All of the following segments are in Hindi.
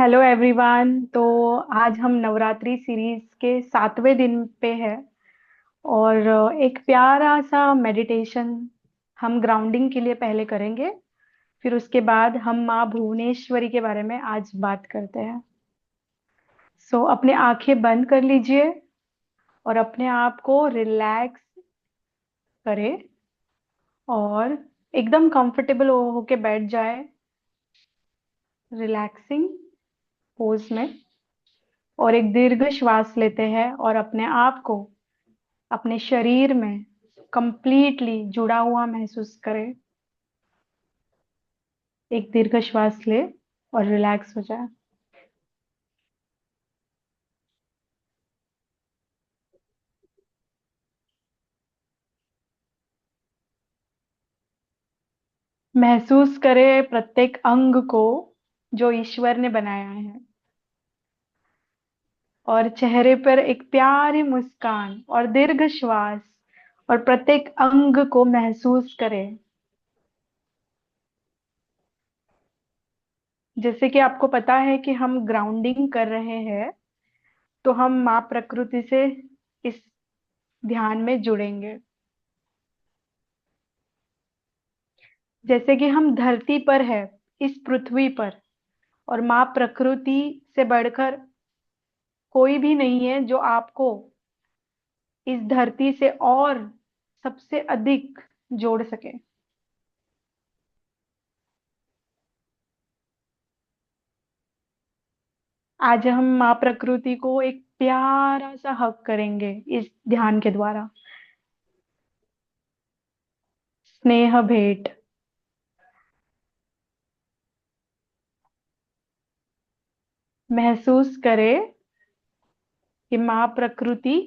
Hello everyone. तो आज हम नवरात्रि सीरीज के 7वें दिन पे है। और एक प्यारा सा मेडिटेशन हम ग्राउंडिंग के लिए पहले करेंगे। फिर उसके बाद हम माँ भुवनेश्वरी के बारे में आज बात करते हैं। सो अपने आंखें बंद कर लीजिए और अपने आप को रिलैक्स करें और एकदम कंफर्टेबल होके बैठ जाए रिलैक्सिंग पोज में। और एक दीर्घ श्वास लेते हैं और अपने आप को अपने शरीर में कंप्लीटली जुड़ा हुआ महसूस करें। एक दीर्घ श्वास ले और रिलैक्स हो जाए। महसूस करें प्रत्येक अंग को जो ईश्वर ने बनाया है, और चेहरे पर एक प्यारी मुस्कान और दीर्घ श्वास। और प्रत्येक अंग को महसूस करें। जैसे कि आपको पता है कि हम ग्राउंडिंग कर रहे हैं, तो हम माँ प्रकृति से इस ध्यान में जुड़ेंगे। जैसे कि हम धरती पर है, इस पृथ्वी पर, और माँ प्रकृति से बढ़कर कोई भी नहीं है जो आपको इस धरती से और सबसे अधिक जोड़ सके। आज हम माँ प्रकृति को एक प्यारा सा हक करेंगे इस ध्यान के द्वारा। स्नेह भेंट। महसूस करें कि माँ प्रकृति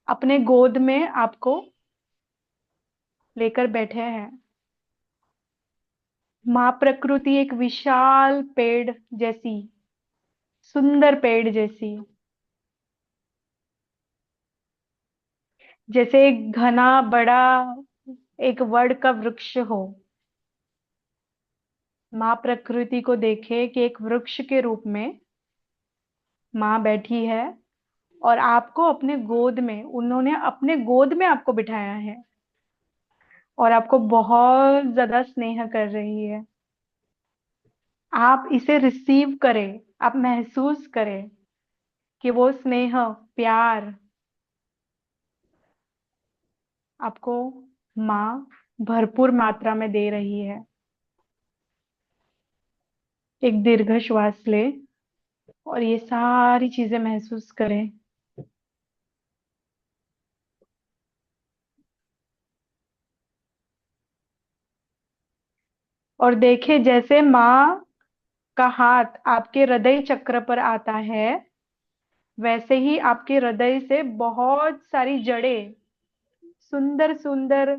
अपने गोद में आपको लेकर बैठे हैं। माँ प्रकृति एक विशाल पेड़ जैसी, सुंदर पेड़ जैसी, जैसे एक घना बड़ा एक वड का वृक्ष हो। माँ प्रकृति को देखे कि एक वृक्ष के रूप में माँ बैठी है, और आपको अपने गोद में, उन्होंने अपने गोद में आपको बिठाया है और आपको बहुत ज्यादा स्नेह कर रही है। आप इसे रिसीव करें, आप महसूस करें कि वो स्नेह, प्यार आपको माँ भरपूर मात्रा में दे रही है। एक दीर्घ श्वास ले और ये सारी चीजें महसूस करें। और देखें जैसे माँ का हाथ आपके हृदय चक्र पर आता है, वैसे ही आपके हृदय से बहुत सारी जड़ें, सुंदर सुंदर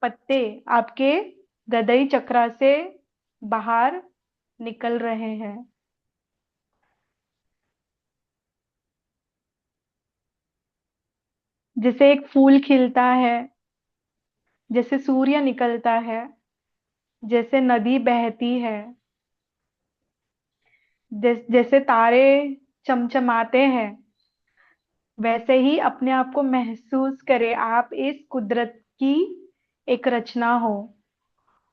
पत्ते आपके हृदय चक्र से बाहर निकल रहे हैं। जैसे एक फूल खिलता है, जैसे सूर्य निकलता है, जैसे नदी बहती है, जैसे तारे चमचमाते हैं, वैसे ही अपने आप को महसूस करें आप इस कुदरत की एक रचना हो,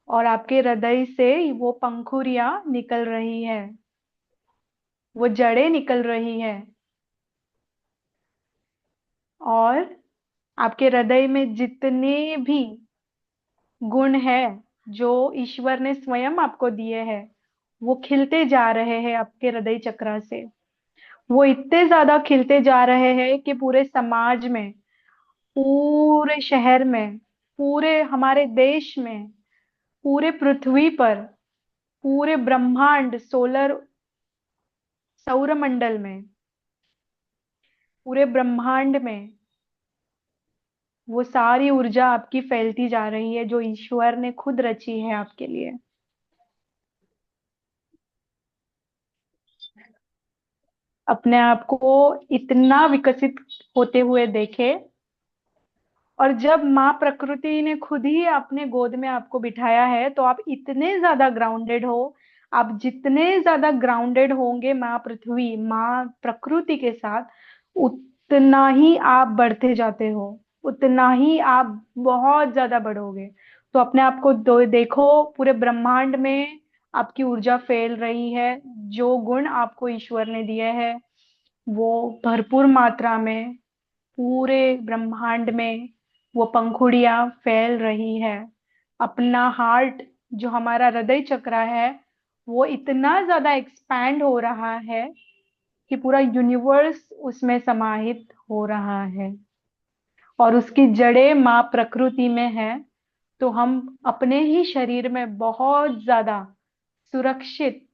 और आपके हृदय से वो पंखुड़ियां निकल रही है, वो जड़ें निकल रही है। और आपके हृदय में जितने भी गुण है जो ईश्वर ने स्वयं आपको दिए हैं, वो खिलते जा रहे हैं आपके हृदय चक्र से। वो इतने ज्यादा खिलते जा रहे हैं कि पूरे समाज में, पूरे शहर में, पूरे हमारे देश में, पूरे पृथ्वी पर, पूरे ब्रह्मांड, सोलर सौर मंडल में, पूरे ब्रह्मांड में वो सारी ऊर्जा आपकी फैलती जा रही है जो ईश्वर ने खुद रची है आपके लिए। अपने आप को इतना विकसित होते हुए देखे। और जब माँ प्रकृति ने खुद ही अपने गोद में आपको बिठाया है, तो आप इतने ज्यादा ग्राउंडेड हो, आप जितने ज्यादा ग्राउंडेड होंगे माँ पृथ्वी, माँ प्रकृति के साथ, उतना ही आप बढ़ते जाते हो, उतना ही आप बहुत ज्यादा बढ़ोगे। तो अपने आप को देखो, पूरे ब्रह्मांड में आपकी ऊर्जा फैल रही है। जो गुण आपको ईश्वर ने दिए हैं वो भरपूर मात्रा में पूरे ब्रह्मांड में वो पंखुड़ियां फैल रही है। अपना हार्ट, जो हमारा हृदय चक्र है, वो इतना ज्यादा एक्सपैंड हो रहा है कि पूरा यूनिवर्स उसमें समाहित हो रहा है, और उसकी जड़ें माँ प्रकृति में है। तो हम अपने ही शरीर में बहुत ज्यादा सुरक्षित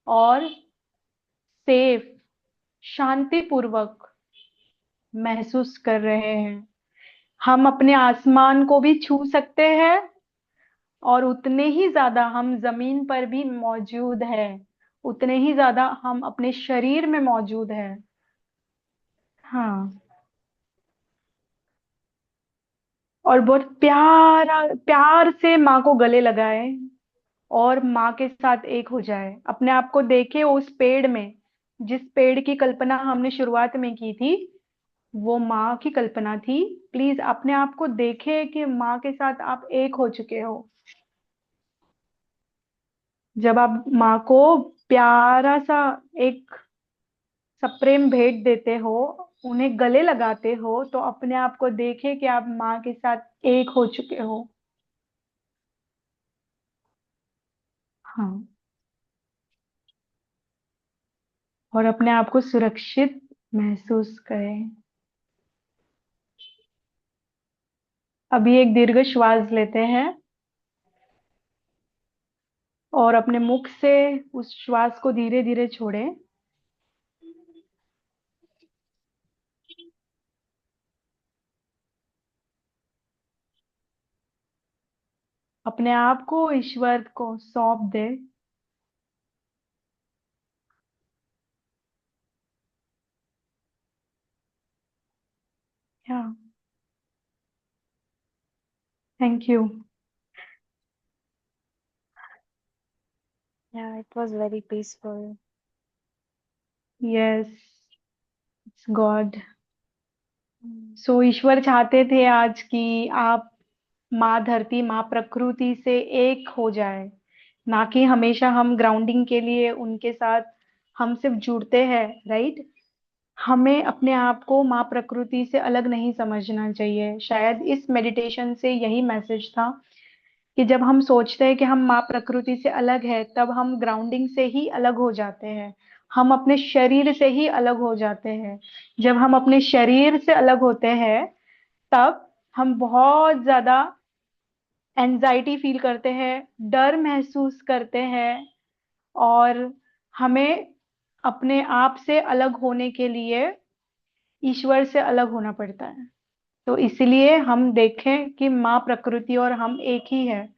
और सेफ, शांतिपूर्वक महसूस कर रहे हैं। हम अपने आसमान को भी छू सकते हैं, और उतने ही ज्यादा हम जमीन पर भी मौजूद है, उतने ही ज्यादा हम अपने शरीर में मौजूद है। हाँ। और बहुत प्यारा प्यार से माँ को गले लगाए और माँ के साथ एक हो जाए। अपने आप को देखे उस पेड़ में, जिस पेड़ की कल्पना हमने शुरुआत में की थी, वो माँ की कल्पना थी। प्लीज अपने आप को देखे कि माँ के साथ आप एक हो चुके हो। जब आप माँ को प्यारा सा एक सप्रेम भेंट देते हो, उन्हें गले लगाते हो, तो अपने आप को देखे कि आप माँ के साथ एक हो चुके हो। हाँ। और अपने आप को सुरक्षित महसूस करें। अभी एक दीर्घ श्वास लेते हैं और अपने मुख से उस श्वास को धीरे धीरे छोड़ें। अपने आप को ईश्वर को सौंप दे। हाँ। Thank you. Yeah, it was very peaceful. Yes, it's God. Mm. सो ईश्वर चाहते थे आज कि आप माँ धरती, माँ प्रकृति से एक हो जाए। ना कि हमेशा हम ग्राउंडिंग के लिए उनके साथ हम सिर्फ जुड़ते हैं, राइट। हमें अपने आप को माँ प्रकृति से अलग नहीं समझना चाहिए। शायद इस मेडिटेशन से यही मैसेज था कि जब हम सोचते हैं कि हम माँ प्रकृति से अलग है, तब हम ग्राउंडिंग से ही अलग हो जाते हैं, हम अपने शरीर से ही अलग हो जाते हैं। जब हम अपने शरीर से अलग होते हैं, तब हम बहुत ज्यादा एंजाइटी फील करते हैं, डर महसूस करते हैं, और हमें अपने आप से अलग होने के लिए ईश्वर से अलग होना पड़ता है। तो इसलिए हम देखें कि माँ प्रकृति और हम एक ही है,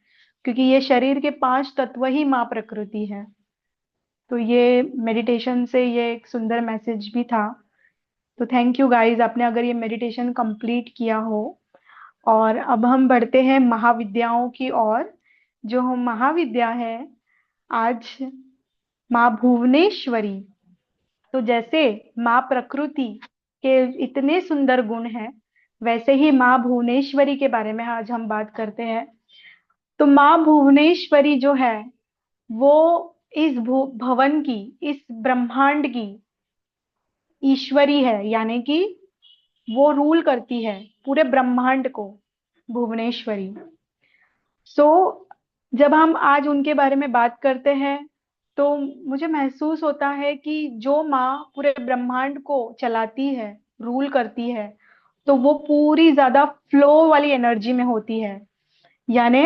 क्योंकि ये शरीर के 5 तत्व ही माँ प्रकृति है। तो ये मेडिटेशन से ये एक सुंदर मैसेज भी था। तो थैंक यू गाइस, आपने अगर ये मेडिटेशन कंप्लीट किया हो। और अब हम बढ़ते हैं महाविद्याओं की ओर। जो हम महाविद्या है आज, माँ भुवनेश्वरी। तो जैसे माँ प्रकृति के इतने सुंदर गुण हैं, वैसे ही माँ भुवनेश्वरी के बारे में आज हम बात करते हैं। तो माँ भुवनेश्वरी जो है, वो इस भवन की, इस ब्रह्मांड की ईश्वरी है, यानी कि वो रूल करती है पूरे ब्रह्मांड को, भुवनेश्वरी। सो जब हम आज उनके बारे में बात करते हैं, तो मुझे महसूस होता है कि जो माँ पूरे ब्रह्मांड को चलाती है, रूल करती है, तो वो पूरी ज्यादा फ्लो वाली एनर्जी में होती है। यानी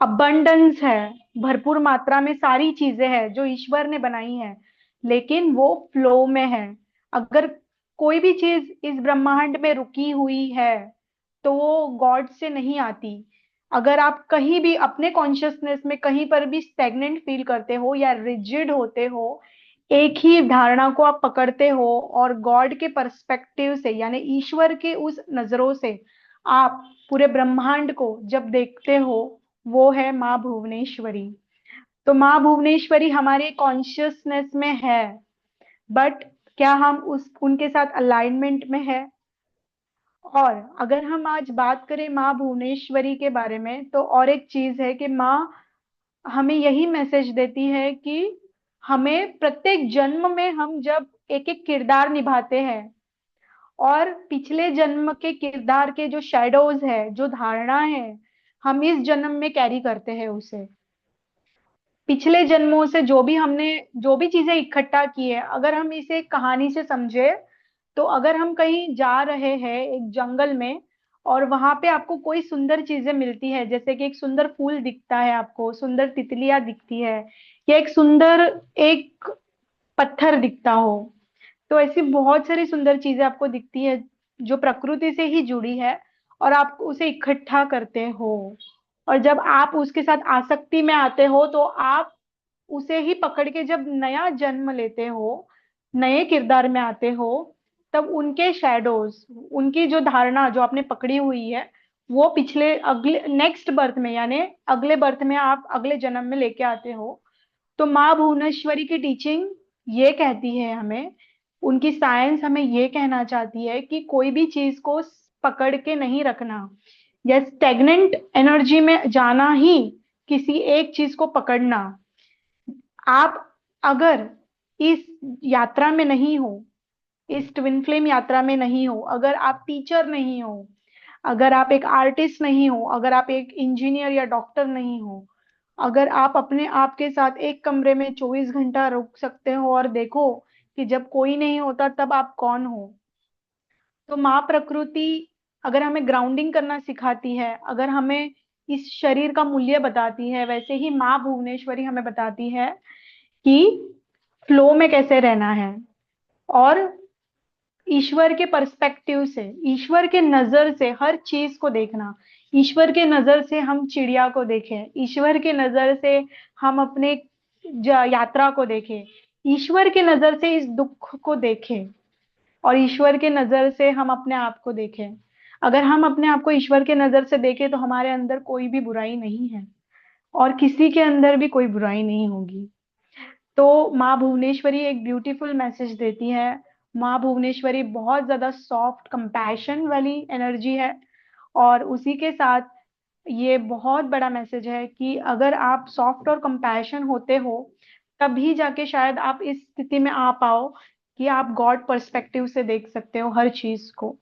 अबंडेंस है, भरपूर मात्रा में सारी चीजें हैं जो ईश्वर ने बनाई है, लेकिन वो फ्लो में है। अगर कोई भी चीज इस ब्रह्मांड में रुकी हुई है, तो वो गॉड से नहीं आती। अगर आप कहीं भी अपने कॉन्शियसनेस में कहीं पर भी स्टेगनेंट फील करते हो या रिजिड होते हो, एक ही धारणा को आप पकड़ते हो, और गॉड के पर्सपेक्टिव से, यानी ईश्वर के उस नजरों से आप पूरे ब्रह्मांड को जब देखते हो, वो है माँ भुवनेश्वरी। तो माँ भुवनेश्वरी हमारे कॉन्शियसनेस में है, बट क्या हम उस उनके साथ अलाइनमेंट में है? और अगर हम आज बात करें माँ भुवनेश्वरी के बारे में, तो और एक चीज है कि माँ हमें यही मैसेज देती है कि हमें प्रत्येक जन्म में हम जब एक एक किरदार निभाते हैं, और पिछले जन्म के किरदार के जो शैडोज है, जो धारणा है, हम इस जन्म में कैरी करते हैं उसे। पिछले जन्मों से जो भी हमने, जो भी चीजें इकट्ठा की है, अगर हम इसे एक कहानी से समझे, तो अगर हम कहीं जा रहे हैं एक जंगल में, और वहां पे आपको कोई सुंदर चीजें मिलती है, जैसे कि एक सुंदर फूल दिखता है, आपको सुंदर तितलियां दिखती है, या एक सुंदर एक पत्थर दिखता हो, तो ऐसी बहुत सारी सुंदर चीजें आपको दिखती है जो प्रकृति से ही जुड़ी है, और आप उसे इकट्ठा करते हो। और जब आप उसके साथ आसक्ति में आते हो, तो आप उसे ही पकड़ के जब नया जन्म लेते हो, नए किरदार में आते हो, तब उनके शैडोज, उनकी जो धारणा जो आपने पकड़ी हुई है, वो पिछले अगले नेक्स्ट बर्थ में, यानी अगले बर्थ में आप अगले जन्म में लेके आते हो। तो माँ भुवनेश्वरी की टीचिंग ये कहती है हमें, उनकी साइंस हमें ये कहना चाहती है कि कोई भी चीज को पकड़ के नहीं रखना, या स्टेगनेंट एनर्जी में जाना ही, किसी एक चीज को पकड़ना। आप अगर इस यात्रा में नहीं हो, इस ट्विन फ्लेम यात्रा में नहीं हो, अगर आप टीचर नहीं हो, अगर आप एक आर्टिस्ट नहीं हो, अगर आप एक इंजीनियर या डॉक्टर नहीं हो, अगर आप अपने आप के साथ एक कमरे में 24 घंटा रुक सकते हो और देखो कि जब कोई नहीं होता तब आप कौन हो, तो माँ प्रकृति अगर हमें ग्राउंडिंग करना सिखाती है, अगर हमें इस शरीर का मूल्य बताती है, वैसे ही माँ भुवनेश्वरी हमें बताती है कि फ्लो में कैसे रहना है। और ईश्वर के पर्सपेक्टिव से, ईश्वर के नजर से हर चीज को देखना, ईश्वर के नजर से हम चिड़िया को देखें, ईश्वर के नजर से हम अपने यात्रा को देखें, ईश्वर के नजर से इस दुख को देखें, और ईश्वर के नजर से हम अपने आप को देखें। अगर हम अपने आप को ईश्वर के नजर से देखें, तो हमारे अंदर कोई भी बुराई नहीं है, और किसी के अंदर भी कोई बुराई नहीं होगी। तो माँ भुवनेश्वरी एक ब्यूटीफुल मैसेज देती है। माँ भुवनेश्वरी बहुत ज्यादा सॉफ्ट कंपैशन वाली एनर्जी है, और उसी के साथ ये बहुत बड़ा मैसेज है कि अगर आप सॉफ्ट और कंपैशन होते हो, तभी जाके शायद आप इस स्थिति में आ पाओ कि आप गॉड पर्सपेक्टिव से देख सकते हो हर चीज को।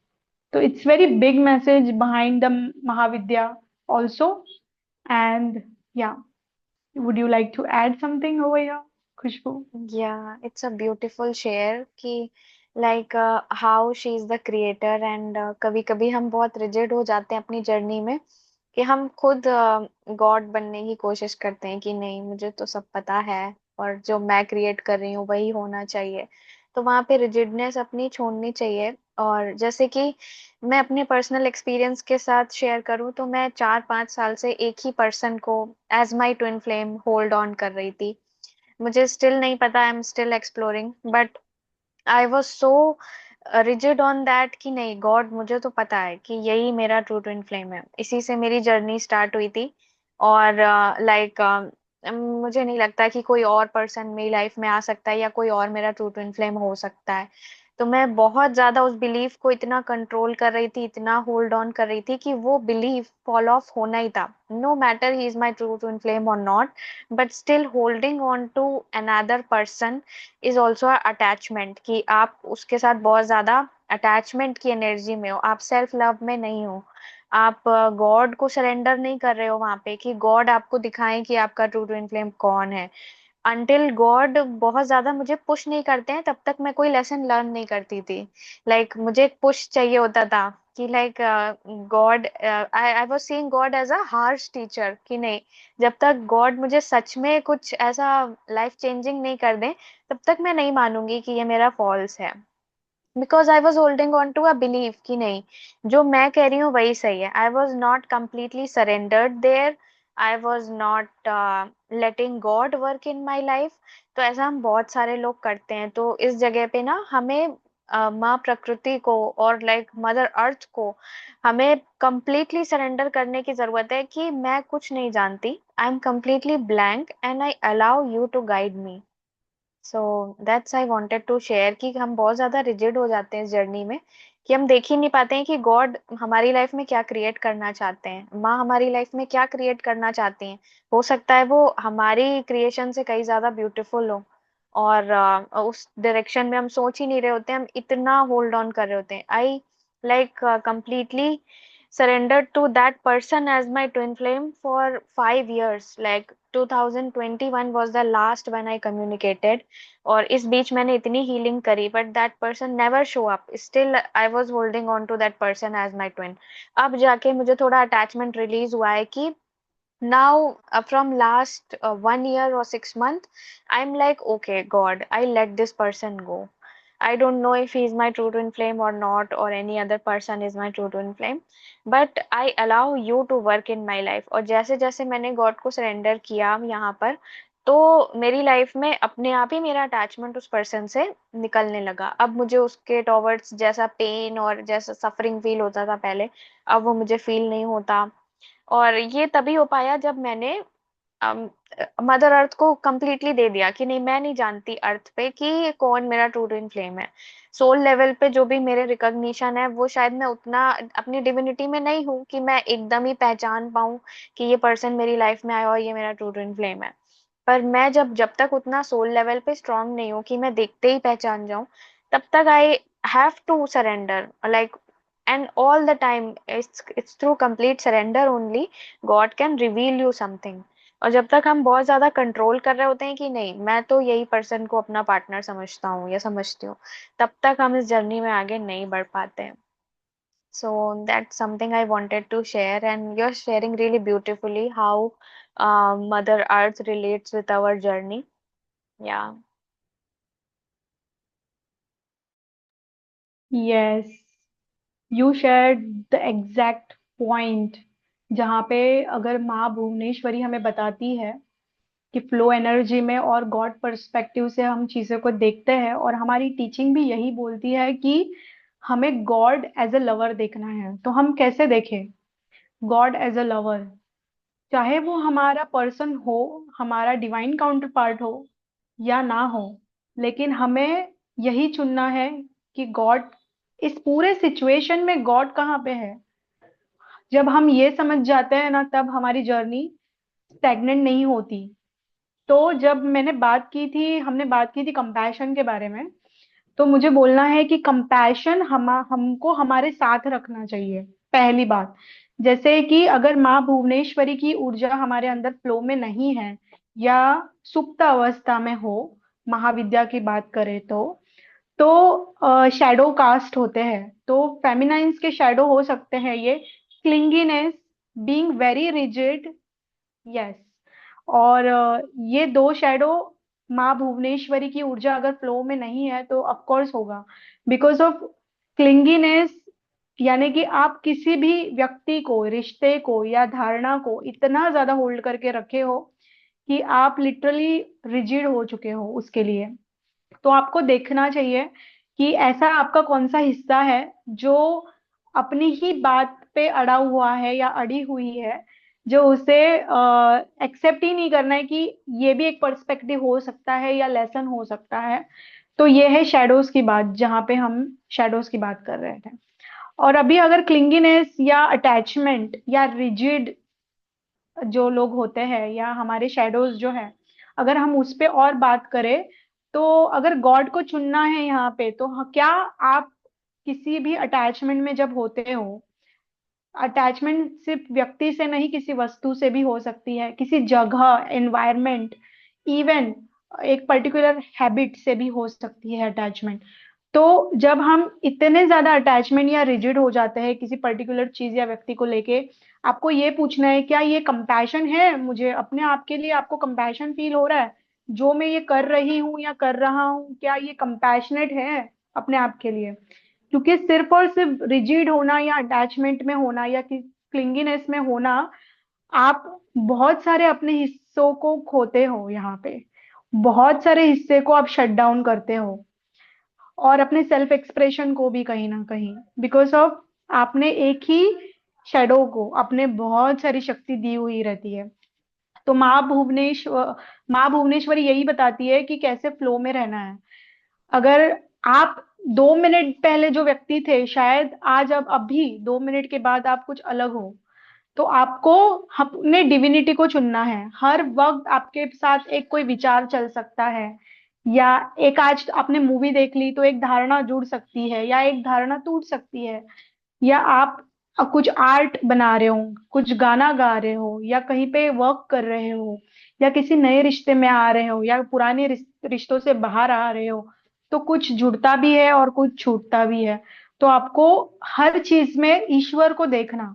तो it's very big message behind the Mahavidya also. And yeah, would you like to add something over here, Khushboo? Yeah, it's a beautiful share कि like how she is the creator and कभी कभी हम बहुत rigid हो जाते हैं अपनी जर्नी में कि हम खुद गॉड बनने की कोशिश करते हैं कि नहीं मुझे तो सब पता है और जो मैं क्रिएट कर रही हूँ वही होना चाहिए। तो वहां पे रिजिडनेस अपनी छोड़नी चाहिए। और जैसे कि मैं अपने पर्सनल एक्सपीरियंस के साथ शेयर करूँ तो मैं 4-5 साल से एक ही पर्सन को as my twin flame hold on कर रही थी। मुझे स्टिल नहीं पता, I am still exploring, but I was so rigid on that कि नहीं गॉड मुझे तो पता है कि यही मेरा ट्रू ट्विन फ्लेम है। इसी से मेरी जर्नी स्टार्ट हुई थी। और लाइक मुझे नहीं लगता कि कोई और पर्सन मेरी लाइफ में आ सकता है या कोई और मेरा ट्रू ट्विन फ्लेम हो सकता है। तो मैं बहुत ज्यादा उस बिलीफ को इतना कंट्रोल कर रही थी, इतना होल्ड ऑन कर रही थी कि वो बिलीफ फॉल ऑफ होना ही था। No matter he is my true twin flame और not, but still holding on to another person is also attachment कि आप उसके साथ बहुत ज्यादा अटैचमेंट की एनर्जी में हो, आप सेल्फ लव में नहीं हो। आप गॉड को सरेंडर नहीं कर रहे हो वहां पे कि गॉड आपको दिखाएं कि आपका ट्रू ट्विन फ्लेम कौन है। अंटिल गॉड बहुत ज्यादा मुझे पुश नहीं करते हैं तब तक मैं कोई लेसन लर्न नहीं करती थी। मुझे एक पुश चाहिए होता था कि God, I was seeing God as a harsh teacher कि नहीं, जब तक गॉड मुझे सच में कुछ ऐसा लाइफ चेंजिंग नहीं कर दे तब तक मैं नहीं मानूंगी कि ये मेरा फॉल्स है। Because I was holding on to a believe कि नहीं जो मैं कह रही हूँ वही सही है। I was not completely surrendered there. I was not letting God work in my life. तो ऐसा हम बहुत सारे लोग करते हैं। तो इस जगह पे ना हमें माँ प्रकृति को और लाइक मदर अर्थ को हमें कंप्लीटली सरेंडर करने की जरूरत है कि मैं कुछ नहीं जानती, I am completely blank and I allow you to guide me. So that's I wanted to share कि हम बहुत ज्यादा रिजिड हो जाते हैं इस जर्नी में, कि हम देख ही नहीं पाते हैं कि गॉड हमारी लाइफ में क्या क्रिएट करना चाहते हैं, माँ हमारी लाइफ में क्या क्रिएट करना चाहती हैं। हो सकता है वो हमारी क्रिएशन से कहीं ज्यादा ब्यूटीफुल हो, और उस डायरेक्शन में हम सोच ही नहीं रहे होते हैं, हम इतना होल्ड ऑन कर रहे होते हैं। I like completely surrendered to that person as my twin flame for 5 years. Like 2021 was the last when I communicated, और इस बीच मैंने इतनी हीलिंग करी, but that person never show up, still I was holding on to that person as my twin. अब जाके मुझे थोड़ा अटैचमेंट रिलीज हुआ है कि now from last 1 year or 6 months, I'm like, okay God, I let this person go. I don't know if he's my true twin flame or not, or any other person is my true twin flame, but I allow you to work in my life। और जैसे जैसे मैंने गॉड को सरेंडर किया यहाँ पर, तो मेरी लाइफ में अपने आप ही मेरा अटैचमेंट उस पर्सन से निकलने लगा। अब मुझे उसके टॉवर्ड्स जैसा पेन और जैसा सफरिंग फील होता था पहले, अब वो मुझे फील नहीं होता। और ये तभी हो पाया जब मैंने मदर अर्थ को कंप्लीटली दे दिया कि नहीं, मैं नहीं जानती अर्थ पे कि कौन मेरा ट्रू ट्विन फ्लेम है। सोल लेवल पे जो भी मेरे रिकॉग्निशन है, वो शायद मैं उतना अपनी डिविनिटी में नहीं हूँ कि मैं एकदम ही पहचान पाऊँ कि ये पर्सन मेरी लाइफ में आया और ये मेरा ट्रू ट्विन फ्लेम है। पर मैं जब जब तक उतना सोल लेवल पे स्ट्रांग नहीं हूँ कि मैं देखते ही पहचान जाऊं, तब तक I have to surrender, like, and all the time it's through complete surrender only God can reveal you something। और जब तक हम बहुत ज्यादा कंट्रोल कर रहे होते हैं कि नहीं मैं तो यही पर्सन को अपना पार्टनर समझता हूँ या समझती हूँ, तब तक हम इस जर्नी में आगे नहीं बढ़ पाते हैं। So that's something I wanted to share, and you're sharing really beautifully how Mother Earth relates with our journey। Yeah। Yes, you shared the exact point, जहाँ पे अगर माँ भुवनेश्वरी हमें बताती है कि फ्लो एनर्जी में और गॉड पर्सपेक्टिव से हम चीजों को देखते हैं, और हमारी टीचिंग भी यही बोलती है कि हमें गॉड एज अ लवर देखना है। तो हम कैसे देखें गॉड एज अ लवर? चाहे वो हमारा पर्सन हो, हमारा डिवाइन काउंटर पार्ट हो या ना हो, लेकिन हमें यही चुनना है कि गॉड, इस पूरे सिचुएशन में गॉड कहाँ पे है। जब हम ये समझ जाते हैं ना, तब हमारी जर्नी स्टैग्नेंट नहीं होती। तो जब हमने बात की थी कंपैशन के बारे में, तो मुझे बोलना है कि कंपैशन हमको हमारे साथ रखना चाहिए। पहली बात, जैसे कि अगर माँ भुवनेश्वरी की ऊर्जा हमारे अंदर फ्लो में नहीं है, या सुप्त अवस्था में हो, महाविद्या की बात करें तो शैडो कास्ट होते हैं। तो फेमिनाइन्स के शैडो हो सकते हैं ये, क्लिंगीनेस, बीइंग वेरी रिजिड। यस। और ये दो शैडो माँ भुवनेश्वरी की ऊर्जा अगर फ्लो में नहीं है तो ऑफ कोर्स होगा, बिकॉज ऑफ क्लिंगीनेस। यानी कि आप किसी भी व्यक्ति को, रिश्ते को या धारणा को इतना ज्यादा होल्ड करके रखे हो कि आप लिटरली रिजिड हो चुके हो उसके लिए। तो आपको देखना चाहिए कि ऐसा आपका कौन सा हिस्सा है जो अपनी ही बात पे अड़ा हुआ है या अड़ी हुई है, जो उसे एक्सेप्ट ही नहीं करना है कि ये भी एक पर्सपेक्टिव हो सकता है या लेसन हो सकता है। तो ये है शैडोज की बात, जहां पे हम शैडोज की बात कर रहे थे। और अभी अगर क्लिंगीनेस या अटैचमेंट या रिजिड जो लोग होते हैं, या हमारे शैडोज जो है, अगर हम उस पे और बात करें, तो अगर गॉड को चुनना है यहाँ पे, तो क्या आप किसी भी अटैचमेंट में जब होते हो, अटैचमेंट सिर्फ व्यक्ति से नहीं, किसी वस्तु से भी हो सकती है, किसी जगह, एनवायरनमेंट, इवन एक पर्टिकुलर हैबिट से भी हो सकती है अटैचमेंट। तो जब हम इतने ज्यादा अटैचमेंट या रिजिड हो जाते हैं किसी पर्टिकुलर चीज या व्यक्ति को लेके, आपको ये पूछना है क्या ये कंपैशन है मुझे अपने आप के लिए? आपको कंपैशन फील हो रहा है जो मैं ये कर रही हूँ या कर रहा हूँ? क्या ये कंपैशनेट है अपने आप के लिए? क्योंकि सिर्फ और सिर्फ रिजिड होना या अटैचमेंट में होना या क्लिंगीनेस में होना, आप बहुत सारे अपने हिस्सों को खोते हो यहाँ पे, बहुत सारे हिस्से को आप शट डाउन करते हो। और अपने सेल्फ एक्सप्रेशन को भी कहीं ना कहीं, बिकॉज ऑफ आपने एक ही शेडो को अपने बहुत सारी शक्ति दी हुई रहती है। तो माँ भुवनेश्वरी यही बताती है कि कैसे फ्लो में रहना है। अगर आप 2 मिनट पहले जो व्यक्ति थे, शायद आज, अब अभी 2 मिनट के बाद आप कुछ अलग हो। तो आपको अपने डिविनिटी को चुनना है। हर वक्त आपके साथ एक कोई विचार चल सकता है, या एक आज आपने मूवी देख ली तो एक धारणा जुड़ सकती है, या एक धारणा टूट सकती है, या आप कुछ आर्ट बना रहे हो, कुछ गाना गा रहे हो, या कहीं पे वर्क कर रहे हो, या किसी नए रिश्ते में आ रहे हो, या पुराने रिश्तों से बाहर आ रहे हो। तो कुछ जुड़ता भी है और कुछ छूटता भी है। तो आपको हर चीज में ईश्वर को देखना,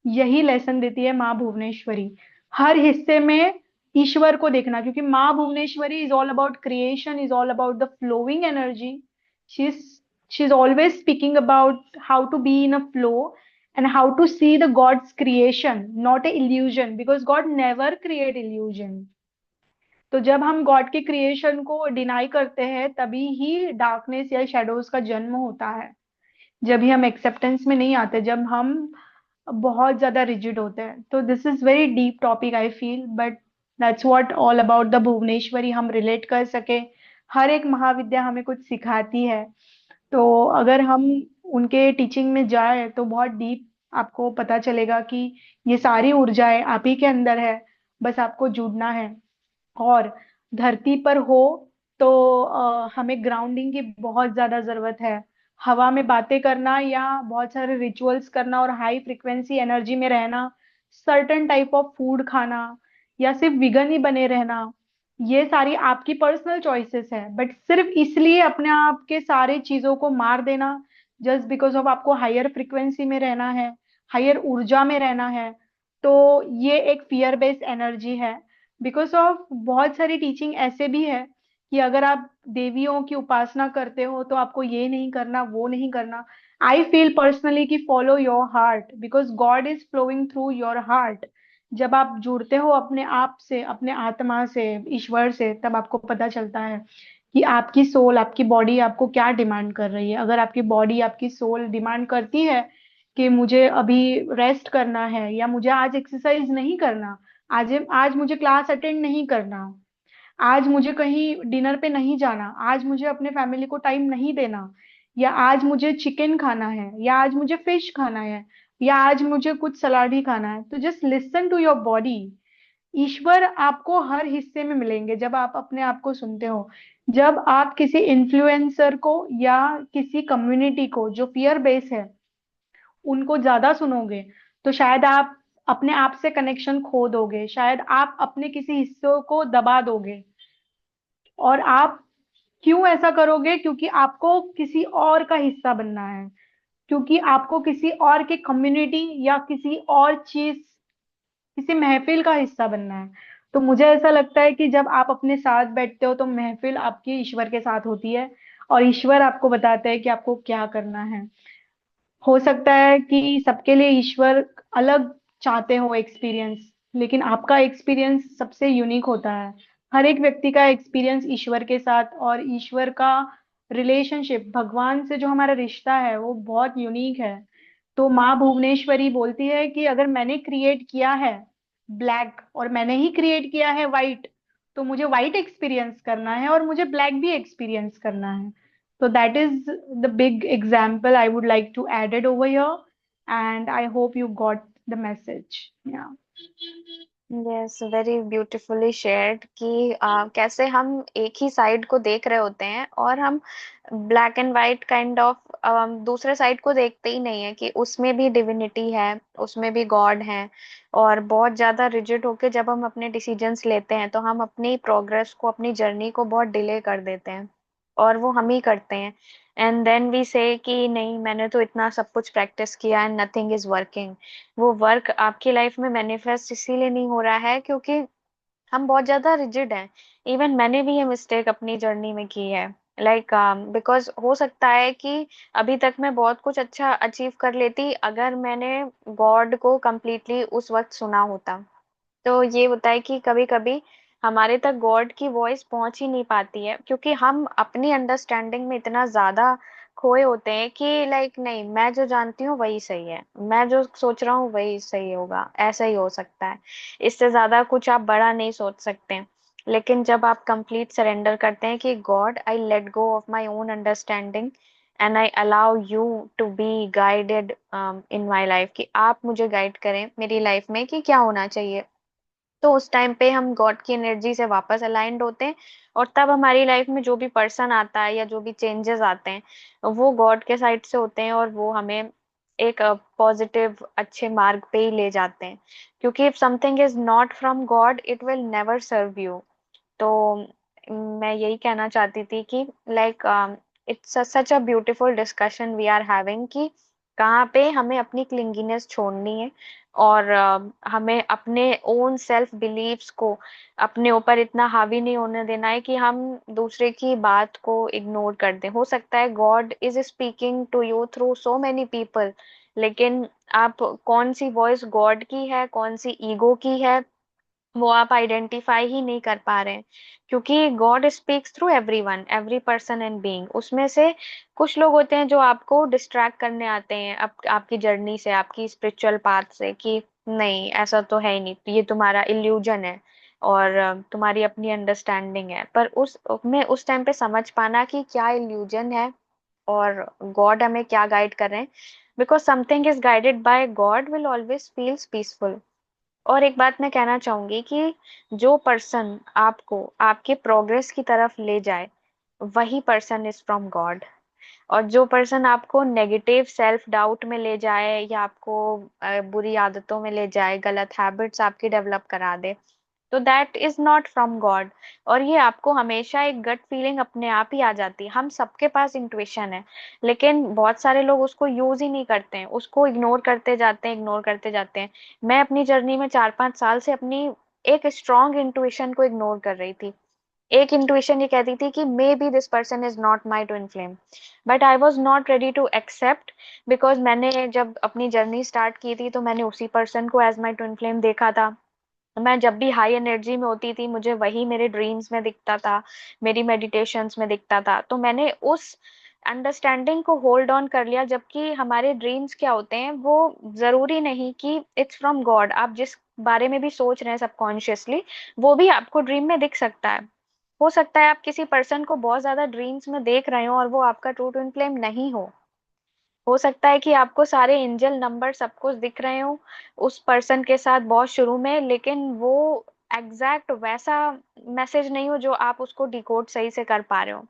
यही लेसन देती है माँ भुवनेश्वरी। हर हिस्से में ईश्वर को देखना, क्योंकि माँ Bhuvaneshwari is all about creation, is all about the flowing energy. She she is always speaking about how to be in a flow and how to see the God's creation, not a illusion, because God never create illusion. तो जब हम गॉड के क्रिएशन को डिनाई करते हैं, तभी ही डार्कनेस या शेडोज का जन्म होता है। जब भी हम एक्सेप्टेंस में नहीं आते, जब हम बहुत ज्यादा रिजिड होते हैं। तो this is very deep topic I feel, but that's what all about the Bhuvaneshwari हम रिलेट कर सके। हर एक महाविद्या हमें कुछ सिखाती है। तो अगर हम उनके टीचिंग में जाए तो बहुत डीप आपको पता चलेगा कि ये सारी ऊर्जाएं आप ही के अंदर है। बस आपको जुड़ना है। और धरती पर हो तो हमें ग्राउंडिंग की बहुत ज्यादा जरूरत है। हवा में बातें करना, या बहुत सारे रिचुअल्स करना, और हाई फ्रिक्वेंसी एनर्जी में रहना, सर्टेन टाइप ऑफ फूड खाना, या सिर्फ विगन ही बने रहना, ये सारी आपकी पर्सनल चॉइसेस है। बट सिर्फ इसलिए अपने आप के सारे चीजों को मार देना, जस्ट बिकॉज ऑफ आपको हायर फ्रिक्वेंसी में रहना है, हायर ऊर्जा में रहना है, तो ये एक फियर बेस्ड एनर्जी है। बिकॉज ऑफ बहुत सारी टीचिंग ऐसे भी है कि अगर आप देवियों की उपासना करते हो तो आपको ये नहीं करना, वो नहीं करना। आई फील पर्सनली कि follow your heart, because God is flowing through your heart. जब आप जुड़ते हो अपने आप से, अपने आत्मा से, ईश्वर से, तब आपको पता चलता है कि आपकी सोल, आपकी बॉडी आपको क्या डिमांड कर रही है। अगर आपकी बॉडी, आपकी सोल डिमांड करती है कि मुझे अभी रेस्ट करना है, या मुझे आज एक्सरसाइज नहीं करना, आज आज मुझे क्लास अटेंड नहीं करना, आज मुझे कहीं डिनर पे नहीं जाना, आज मुझे अपने फैमिली को टाइम नहीं देना, या आज मुझे चिकन खाना है, या आज मुझे फिश खाना है, या आज मुझे कुछ सलाद ही खाना है, तो just listen to your body. ईश्वर आपको हर हिस्से में मिलेंगे जब आप अपने आप को सुनते हो। जब आप किसी इन्फ्लुएंसर को या किसी कम्युनिटी को जो फियर बेस है, उनको ज्यादा सुनोगे, तो शायद आप अपने आप से कनेक्शन खो दोगे, शायद आप अपने किसी हिस्सों को दबा दोगे। और आप क्यों ऐसा करोगे? क्योंकि आपको किसी और का हिस्सा बनना है, क्योंकि आपको किसी और के कम्युनिटी या किसी और चीज, किसी महफिल का हिस्सा बनना है। तो मुझे ऐसा लगता है कि जब आप अपने साथ बैठते हो तो महफिल आपकी ईश्वर के साथ होती है, और ईश्वर आपको बताते हैं कि आपको क्या करना है। हो सकता है कि सबके लिए ईश्वर अलग चाहते हो एक्सपीरियंस, लेकिन आपका एक्सपीरियंस सबसे यूनिक होता है। हर एक व्यक्ति का एक्सपीरियंस ईश्वर के साथ और ईश्वर का रिलेशनशिप, भगवान से जो हमारा रिश्ता है, वो बहुत यूनिक है। तो माँ भुवनेश्वरी बोलती है कि अगर मैंने क्रिएट किया है ब्लैक, और मैंने ही क्रिएट किया है व्हाइट, तो मुझे व्हाइट एक्सपीरियंस करना है और मुझे ब्लैक भी एक्सपीरियंस करना है। So that is the big example I would like to add it over here, and I hope you got the message. Yeah. Yes, very beautifully shared कि कैसे हम एक ही साइड को देख रहे होते हैं और हम black and white kind of दूसरे साइड को देखते ही नहीं है कि उसमें भी डिविनिटी है, उसमें भी गॉड है। और बहुत ज्यादा रिजिड होके जब हम अपने डिसीजंस लेते हैं तो हम अपनी प्रोग्रेस को, अपनी जर्नी को बहुत डिले कर देते हैं, और वो हम ही करते हैं। एंड देन वी से कि नहीं, मैंने तो इतना सब कुछ प्रैक्टिस किया एंड नथिंग इज वर्किंग। वो वर्क आपकी लाइफ में मैनिफेस्ट इसीलिए नहीं हो रहा है क्योंकि हम बहुत ज्यादा रिजिड हैं। इवन मैंने भी ये मिस्टेक अपनी जर्नी में की है। लाइक बिकॉज हो सकता है कि अभी तक मैं बहुत कुछ अच्छा अचीव कर लेती अगर मैंने गॉड को completely उस वक्त सुना होता। तो ये होता है कि कभी कभी हमारे तक गॉड की वॉइस पहुंच ही नहीं पाती है, क्योंकि हम अपनी अंडरस्टैंडिंग में इतना ज्यादा खोए होते हैं कि लाइक नहीं, मैं जो जानती हूँ वही सही है, मैं जो सोच रहा हूँ वही सही होगा, ऐसा ही हो सकता है, इससे ज्यादा कुछ आप बड़ा नहीं सोच सकते। लेकिन जब आप कंप्लीट सरेंडर करते हैं कि God, I let go of my own understanding and I allow you to be guided in my life, कि आप मुझे गाइड करें मेरी लाइफ में कि क्या होना चाहिए, तो उस टाइम पे हम गॉड की एनर्जी से वापस अलाइंड होते हैं। और तब हमारी लाइफ में जो भी पर्सन आता है या जो भी चेंजेस आते हैं वो गॉड के साइड से होते हैं, और वो हमें एक पॉजिटिव अच्छे मार्ग पे ही ले जाते हैं। क्योंकि if something is not from God it will never serve you. तो मैं यही कहना चाहती थी कि like it's such a beautiful discussion we are having, कि कहाँ पे हमें अपनी क्लिंगीनेस छोड़नी है, और हमें अपने ओन सेल्फ बिलीव्स को अपने ऊपर इतना हावी नहीं होने देना है कि हम दूसरे की बात को इग्नोर कर दें। हो सकता है God is speaking to you through so many people, लेकिन आप कौन सी वॉइस गॉड की है, कौन सी ईगो की है, वो आप आइडेंटिफाई ही नहीं कर पा रहे हैं। क्योंकि God speaks through everyone, every person and being. उसमें से कुछ लोग होते हैं जो आपको डिस्ट्रैक्ट करने आते हैं आपकी जर्नी से, आपकी स्पिरिचुअल पाथ से, कि नहीं ऐसा तो है ही नहीं, ये तुम्हारा इल्यूजन है और तुम्हारी अपनी अंडरस्टैंडिंग है। पर उस टाइम पे समझ पाना कि क्या इल्यूजन है और गॉड हमें क्या गाइड कर रहे हैं, because something is guided by God will always feels peaceful. और एक बात मैं कहना चाहूंगी कि जो पर्सन आपको आपके प्रोग्रेस की तरफ ले जाए वही पर्सन इज फ्रॉम गॉड। और जो पर्सन आपको नेगेटिव सेल्फ डाउट में ले जाए या आपको बुरी आदतों में ले जाए, गलत हैबिट्स आपकी डेवलप करा दे, तो that is not from God. और ये आपको हमेशा एक गट फीलिंग अपने आप ही आ जाती है। हम सबके पास इंट्यूशन है, लेकिन बहुत सारे लोग उसको यूज ही नहीं करते हैं, उसको इग्नोर करते जाते हैं, इग्नोर करते जाते हैं। मैं अपनी जर्नी में 4-5 साल से अपनी एक स्ट्रॉन्ग इंट्यूशन को इग्नोर कर रही थी। एक इंट्यूशन ये कहती थी कि may be this person is not my twin flame, but I was not ready to accept. Because मैंने जब अपनी जर्नी स्टार्ट की थी तो मैंने उसी पर्सन को एज माई ट्विन फ्लेम देखा था। मैं जब भी हाई एनर्जी में होती थी मुझे वही मेरे ड्रीम्स में दिखता था, मेरी मेडिटेशंस में दिखता था। तो मैंने उस अंडरस्टैंडिंग को होल्ड ऑन कर लिया, जबकि हमारे ड्रीम्स क्या होते हैं वो जरूरी नहीं कि इट्स फ्रॉम गॉड। आप जिस बारे में भी सोच रहे हैं सबकॉन्शियसली वो भी आपको ड्रीम में दिख सकता है। हो सकता है आप किसी पर्सन को बहुत ज्यादा ड्रीम्स में देख रहे हो और वो आपका ट्रू ट्विन फ्लेम नहीं हो सकता है कि आपको सारे एंजल नंबर सब कुछ दिख रहे हो उस पर्सन के साथ बहुत शुरू में, लेकिन वो एग्जैक्ट वैसा मैसेज नहीं हो जो आप उसको डिकोड सही से कर पा रहे हो।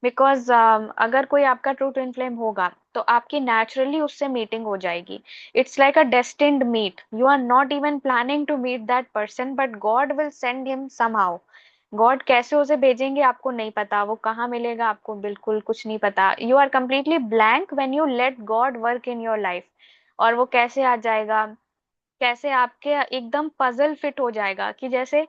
बिकॉज अगर कोई आपका ट्रू ट्विन फ्लेम होगा तो आपकी नेचुरली उससे मीटिंग हो जाएगी। It's like a destined meet, you are not even planning to meet that person but God will send him somehow. God कैसे उसे भेजेंगे आपको नहीं पता, वो कहाँ मिलेगा आपको बिल्कुल कुछ नहीं पता। You are completely blank when you let God work in your life. और वो कैसे आ जाएगा, कैसे आपके एकदम पजल फिट हो जाएगा, कि जैसे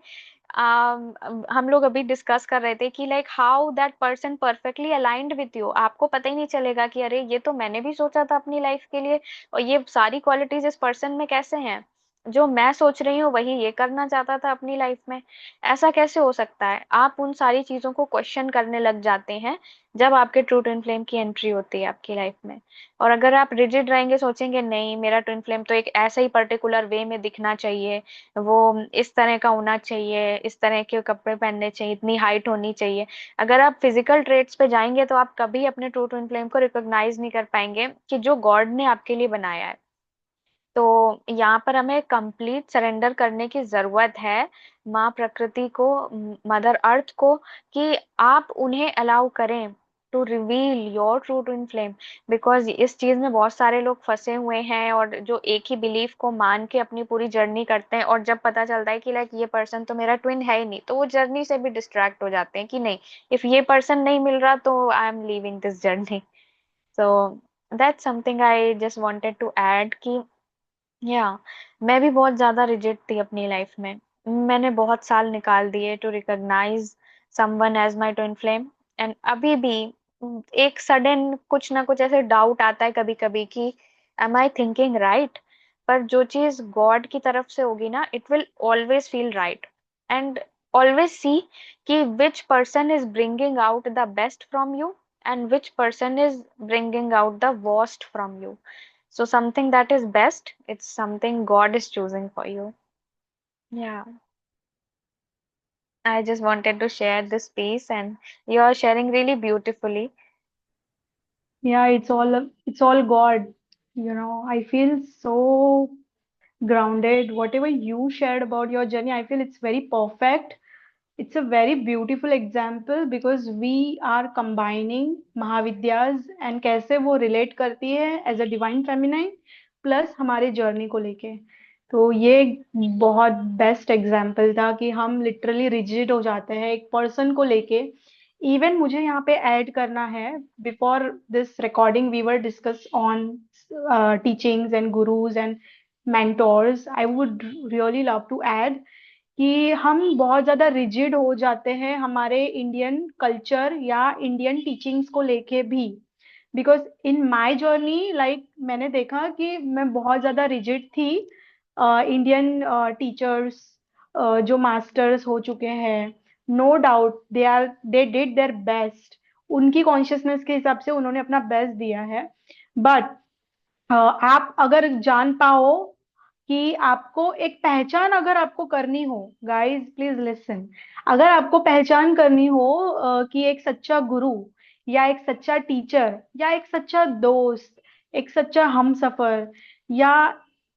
हम लोग अभी डिस्कस कर रहे थे कि like how that person perfectly aligned with you, आपको पता ही नहीं चलेगा कि अरे ये तो मैंने भी सोचा था अपनी लाइफ के लिए, और ये सारी क्वालिटीज इस पर्सन में कैसे हैं, जो मैं सोच रही हूँ वही ये करना चाहता था अपनी लाइफ में। ऐसा कैसे हो सकता है, आप उन सारी चीजों को क्वेश्चन करने लग जाते हैं जब आपके ट्रू ट्विन फ्लेम की एंट्री होती है आपकी लाइफ में। और अगर आप रिजिड रहेंगे, सोचेंगे नहीं मेरा ट्विन फ्लेम तो एक ऐसा ही पर्टिकुलर वे में दिखना चाहिए, वो इस तरह का होना चाहिए, इस तरह के कपड़े पहनने चाहिए, इतनी हाइट होनी चाहिए, अगर आप फिजिकल ट्रेट्स पे जाएंगे तो आप कभी अपने ट्रू ट्विन फ्लेम को रिकॉग्नाइज नहीं कर पाएंगे कि जो गॉड ने आपके लिए बनाया है। तो यहाँ पर हमें कंप्लीट सरेंडर करने की जरूरत है माँ प्रकृति को, मदर अर्थ को, कि आप उन्हें अलाउ करें to reveal your true twin flame. Because इस चीज में बहुत सारे लोग फंसे हुए हैं और जो एक ही बिलीफ को मान के अपनी पूरी जर्नी करते हैं, और जब पता चलता है कि लाइक ये पर्सन तो मेरा ट्विन है ही नहीं, तो वो जर्नी से भी डिस्ट्रैक्ट हो जाते हैं कि नहीं, इफ ये पर्सन नहीं मिल रहा तो I am leaving this journey. So that's something I just wanted to add कि या मैं भी बहुत ज्यादा रिजिड थी अपनी लाइफ में। मैंने बहुत साल निकाल दिए to recognise someone as my twin flame. And अभी भी एक सडन कुछ ना कुछ ऐसे डाउट आता है कभी कभी कि एम आई थिंकिंग राइट। पर जो चीज गॉड की तरफ से होगी ना it will always feel right. And always see कि which person is bringing out the best from you and which person is bringing out the worst from you. So something that is best, it's something God is choosing for you. Yeah, I just wanted to share this piece, and you are sharing really beautifully. Yeah, it's all God. I feel so grounded. Whatever you shared about your journey, I feel it's very perfect. It's a very beautiful example because we are combining महाविद्यास and कैसे वो relate करती है as a divine feminine plus हमारे journey को लेके। तो ये एक बहुत बेस्ट एग्जाम्पल था कि हम लिटरली रिजिड हो जाते हैं एक पर्सन को लेके। इवन मुझे यहाँ पे ऐड करना है, before this recording we were discuss on teachings and gurus and mentors, I would really love to add कि हम बहुत ज्यादा रिजिड हो जाते हैं हमारे इंडियन कल्चर या इंडियन टीचिंग्स को लेके भी। Because in my journey like मैंने देखा कि मैं बहुत ज्यादा रिजिड थी इंडियन टीचर्स जो मास्टर्स हो चुके हैं। No doubt they did their best, उनकी कॉन्शियसनेस के हिसाब से उन्होंने अपना बेस्ट दिया है। बट आप अगर जान पाओ कि आपको एक पहचान अगर आपको करनी हो, गाइस प्लीज लिसन, अगर आपको पहचान करनी हो कि एक सच्चा गुरु या एक सच्चा टीचर या एक सच्चा दोस्त, एक सच्चा हमसफर या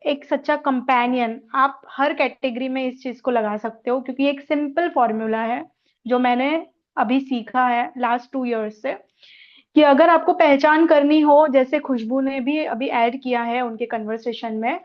एक सच्चा कंपेनियन, आप हर कैटेगरी में इस चीज को लगा सकते हो क्योंकि एक सिंपल फॉर्मूला है जो मैंने अभी सीखा है लास्ट 2 इयर्स से, कि अगर आपको पहचान करनी हो, जैसे खुशबू ने भी अभी ऐड किया है उनके कन्वर्सेशन में,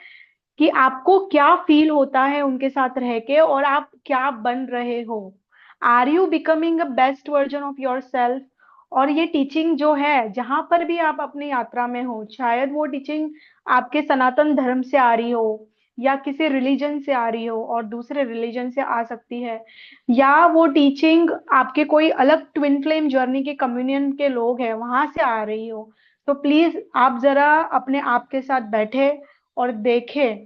कि आपको क्या फील होता है उनके साथ रह के और आप क्या बन रहे हो, are you becoming a best version of yourself. और ये टीचिंग जो है जहां पर भी आप अपनी यात्रा में हो, शायद वो टीचिंग आपके सनातन धर्म से आ रही हो या किसी रिलीजन से आ रही हो और दूसरे रिलीजन से आ सकती है, या वो टीचिंग आपके कोई अलग ट्विन फ्लेम जर्नी के कम्युनियन के लोग हैं वहां से आ रही हो, तो प्लीज आप जरा अपने आप के साथ बैठे और देखें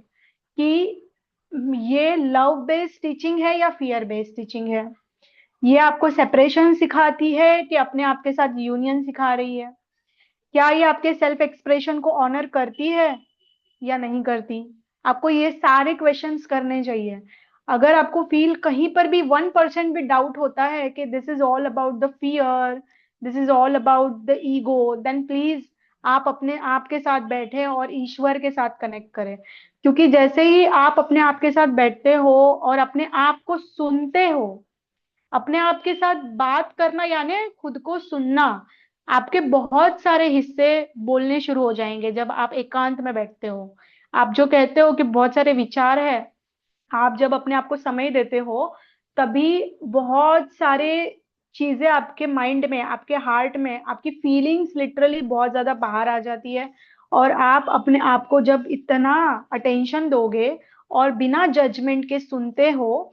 कि ये लव बेस्ड टीचिंग है या फियर बेस्ड टीचिंग है। ये आपको सेपरेशन सिखाती है कि अपने आप के साथ यूनियन सिखा रही है। क्या ये आपके सेल्फ एक्सप्रेशन को ऑनर करती है या नहीं करती। आपको ये सारे क्वेश्चंस करने चाहिए। अगर आपको फील कहीं पर भी 1% भी डाउट होता है कि this is all about the fear, this is all about the ego, then please आप अपने आप के साथ बैठे और ईश्वर के साथ कनेक्ट करें। क्योंकि जैसे ही आप अपने आप के साथ बैठते हो और अपने आप को सुनते हो, अपने आप के साथ बात करना यानी खुद को सुनना, आपके बहुत सारे हिस्से बोलने शुरू हो जाएंगे जब आप एकांत में बैठते हो। आप जो कहते हो कि बहुत सारे विचार है, आप जब अपने आप को समय देते हो तभी बहुत सारे चीजें आपके माइंड में, आपके हार्ट में, आपकी फीलिंग्स लिटरली बहुत ज्यादा बाहर आ जाती है। और आप अपने आप को जब इतना अटेंशन दोगे और बिना जजमेंट के सुनते हो,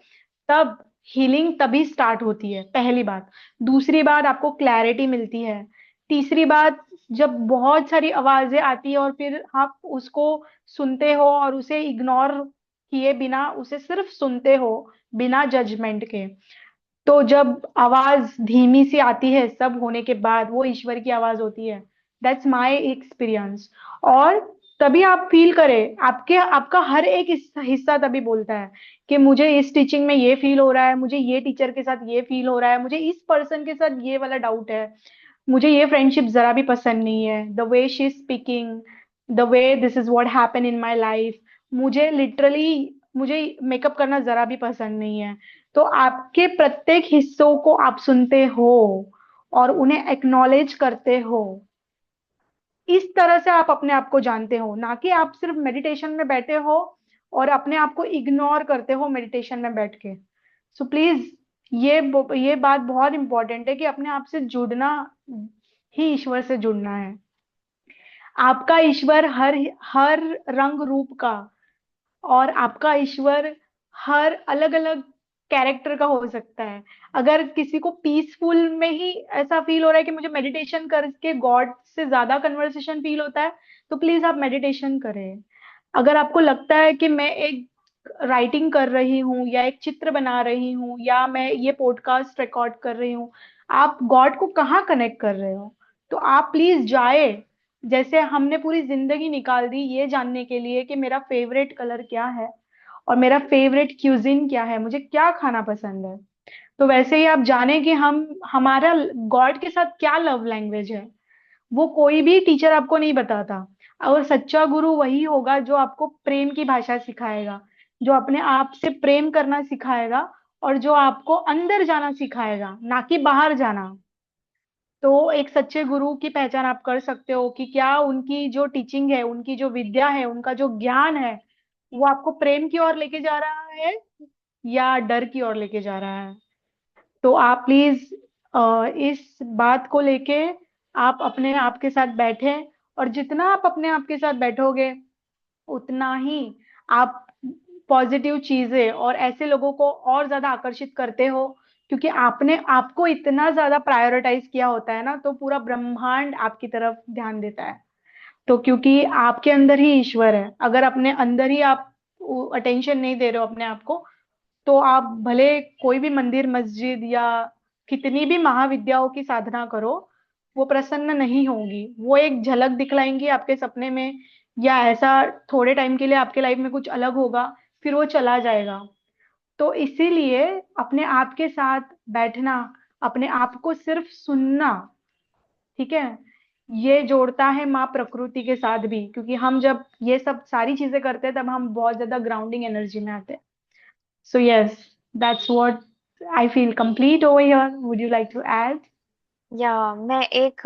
तब हीलिंग तभी स्टार्ट होती है, पहली बात। दूसरी बात, आपको क्लैरिटी मिलती है। तीसरी बात, जब बहुत सारी आवाजें आती है और फिर आप उसको सुनते हो और उसे इग्नोर किए बिना उसे सिर्फ सुनते हो बिना जजमेंट के, तो जब आवाज धीमी सी आती है सब होने के बाद, वो ईश्वर की आवाज होती है। That's my experience. और तभी आप फील करें, आपके आपका हर एक हिस्सा तभी बोलता है कि मुझे इस टीचिंग में ये फील हो रहा है, मुझे ये टीचर के साथ ये फील हो रहा है, मुझे इस पर्सन के साथ ये वाला डाउट है, मुझे ये फ्रेंडशिप जरा भी पसंद नहीं है, the way she is speaking, the way this is what happen in my life, मुझे लिटरली मुझे मेकअप करना जरा भी पसंद नहीं है। तो आपके प्रत्येक हिस्सों को आप सुनते हो और उन्हें एक्नॉलेज करते हो। इस तरह से आप अपने आप को जानते हो, ना कि आप सिर्फ मेडिटेशन में बैठे हो और अपने आप को इग्नोर करते हो मेडिटेशन में बैठ के। सो प्लीज, ये बात बहुत इंपॉर्टेंट है कि अपने आप से जुड़ना ही ईश्वर से जुड़ना है। आपका ईश्वर हर हर रंग रूप का, और आपका ईश्वर हर अलग अलग कैरेक्टर का हो सकता है। अगर किसी को पीसफुल में ही ऐसा फील हो रहा है कि मुझे मेडिटेशन करके गॉड से ज्यादा कन्वर्सेशन फील होता है, तो प्लीज आप मेडिटेशन करें। अगर आपको लगता है कि मैं एक राइटिंग कर रही हूँ या एक चित्र बना रही हूँ या मैं ये पॉडकास्ट रिकॉर्ड कर रही हूँ, आप गॉड को कहाँ कनेक्ट कर रहे हो? तो आप प्लीज जाए। जैसे हमने पूरी जिंदगी निकाल दी ये जानने के लिए कि मेरा फेवरेट कलर क्या है और मेरा फेवरेट क्यूजिन क्या है, मुझे क्या खाना पसंद है, तो वैसे ही आप जाने कि हम हमारा गॉड के साथ क्या लव लैंग्वेज है। वो कोई भी टीचर आपको नहीं बताता। और सच्चा गुरु वही होगा जो आपको प्रेम की भाषा सिखाएगा, जो अपने आप से प्रेम करना सिखाएगा और जो आपको अंदर जाना सिखाएगा, ना कि बाहर जाना। तो एक सच्चे गुरु की पहचान आप कर सकते हो कि क्या उनकी जो टीचिंग है, उनकी जो विद्या है, उनका जो ज्ञान है, वो आपको प्रेम की ओर लेके जा रहा है या डर की ओर लेके जा रहा है। तो आप प्लीज इस बात को लेके आप अपने आप के साथ बैठे, और जितना आप अपने आप के साथ बैठोगे उतना ही आप पॉजिटिव चीजें और ऐसे लोगों को और ज्यादा आकर्षित करते हो, क्योंकि आपने आपको इतना ज्यादा प्रायोरिटाइज किया होता है ना, तो पूरा ब्रह्मांड आपकी तरफ ध्यान देता है। तो क्योंकि आपके अंदर ही ईश्वर है, अगर अपने अंदर ही आप अटेंशन नहीं दे रहे हो अपने आप को, तो आप भले कोई भी मंदिर मस्जिद या कितनी भी महाविद्याओं की साधना करो, वो प्रसन्न नहीं होंगी। वो एक झलक दिखलाएंगी आपके सपने में, या ऐसा थोड़े टाइम के लिए आपके लाइफ में कुछ अलग होगा, फिर वो चला जाएगा। तो इसीलिए अपने आप के साथ बैठना, अपने आप को सिर्फ सुनना, ठीक है, ये जोड़ता है माँ प्रकृति के साथ भी, क्योंकि हम जब ये सब सारी चीजें करते हैं तब हम बहुत ज्यादा ग्राउंडिंग एनर्जी में आते हैं। So yes, that's what I feel complete over here. Would you like to add? या मैं एक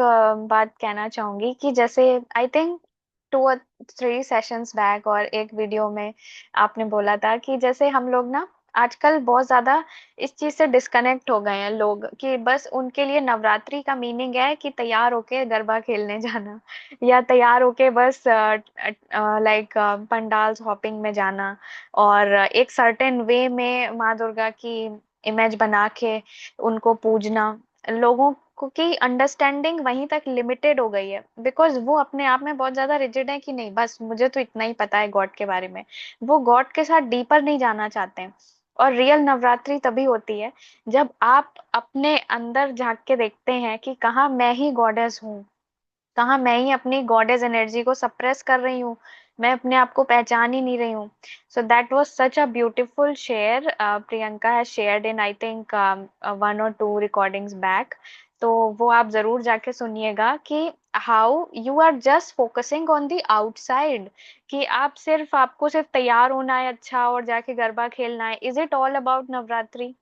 बात कहना चाहूंगी कि जैसे आई थिंक 2 और 3 सेशंस बैक और एक वीडियो में आपने बोला था कि जैसे हम लोग ना आजकल बहुत ज्यादा इस चीज से डिस्कनेक्ट हो गए हैं लोग, कि बस उनके लिए नवरात्रि का मीनिंग है कि तैयार होके गरबा खेलने जाना, या तैयार होके बस लाइक पंडाल्स हॉपिंग में जाना, और एक सर्टेन वे में माँ दुर्गा की इमेज बना के उनको पूजना। लोगों की अंडरस्टैंडिंग वहीं तक लिमिटेड हो गई है, बिकॉज वो अपने आप में बहुत ज्यादा रिजिड है कि नहीं बस मुझे तो इतना ही पता है गॉड के बारे में। वो गॉड के साथ डीपर नहीं जाना चाहते हैं। और रियल नवरात्रि तभी होती है जब आप अपने अंदर झांक के देखते हैं कि कहाँ मैं ही गॉडेस हूँ, कहाँ मैं ही अपनी गॉडेस एनर्जी को सप्रेस कर रही हूँ, मैं अपने आप को पहचान ही नहीं रही हूँ। So that was such a beautiful share Priyanka has shared in I think 1 और 2 रिकॉर्डिंग्स बैक। तो वो आप जरूर जाके सुनिएगा कि how you are just focusing on the outside, कि आप सिर्फ आपको सिर्फ तैयार होना है अच्छा और जाके गरबा खेलना है। Is it all about Navratri?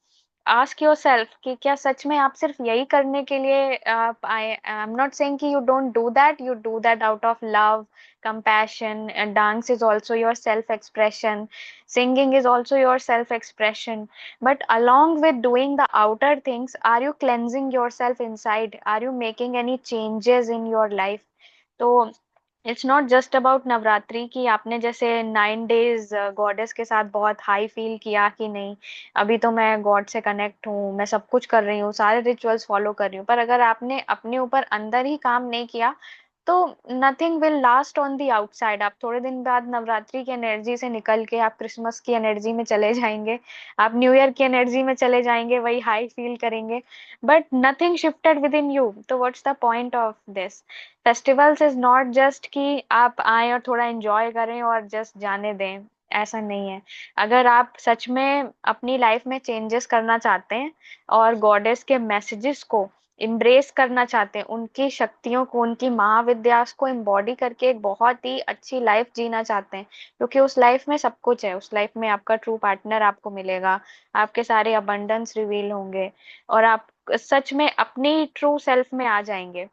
Ask your self कि क्या सच में आप सिर्फ यही करने के लिए आप आई एम नॉट सेइंग कि you do that out of love, compassion, and dance is also your self expression, singing is also your self expression, but along with doing the outer things, are you cleansing yourself inside? Are you making any changes in your life? तो it's not just about Navratri कि आपने जैसे 9 डेज गॉडेस के साथ बहुत हाई फील किया कि नहीं अभी तो मैं गॉड से कनेक्ट हूँ, मैं सब कुछ कर रही हूँ, सारे रिचुअल्स फॉलो कर रही हूँ, पर अगर आपने अपने ऊपर अंदर ही काम नहीं किया तो nothing will last on the outside. आप थोड़े दिन बाद नवरात्रि की एनर्जी से निकल के आप क्रिसमस की एनर्जी में चले जाएंगे, आप न्यू ईयर की एनर्जी में चले जाएंगे, वही हाई फील करेंगे, but nothing shifted within you. तो what's the point of this? Festivals is not just कि आप आए और थोड़ा एंजॉय करें और जस्ट जाने दें, ऐसा नहीं है। अगर आप सच में अपनी लाइफ में चेंजेस करना चाहते हैं और गॉडेस के मैसेजेस को इम्ब्रेस करना चाहते हैं, उनकी शक्तियों को, उनकी महाविद्यास को एम्बॉडी करके एक बहुत ही अच्छी लाइफ जीना चाहते हैं, क्योंकि उस लाइफ में सब कुछ है। उस लाइफ में आपका ट्रू पार्टनर आपको मिलेगा, आपके सारे अबंडेंस रिवील होंगे, और आप सच में अपनी ट्रू सेल्फ में आ जाएंगे।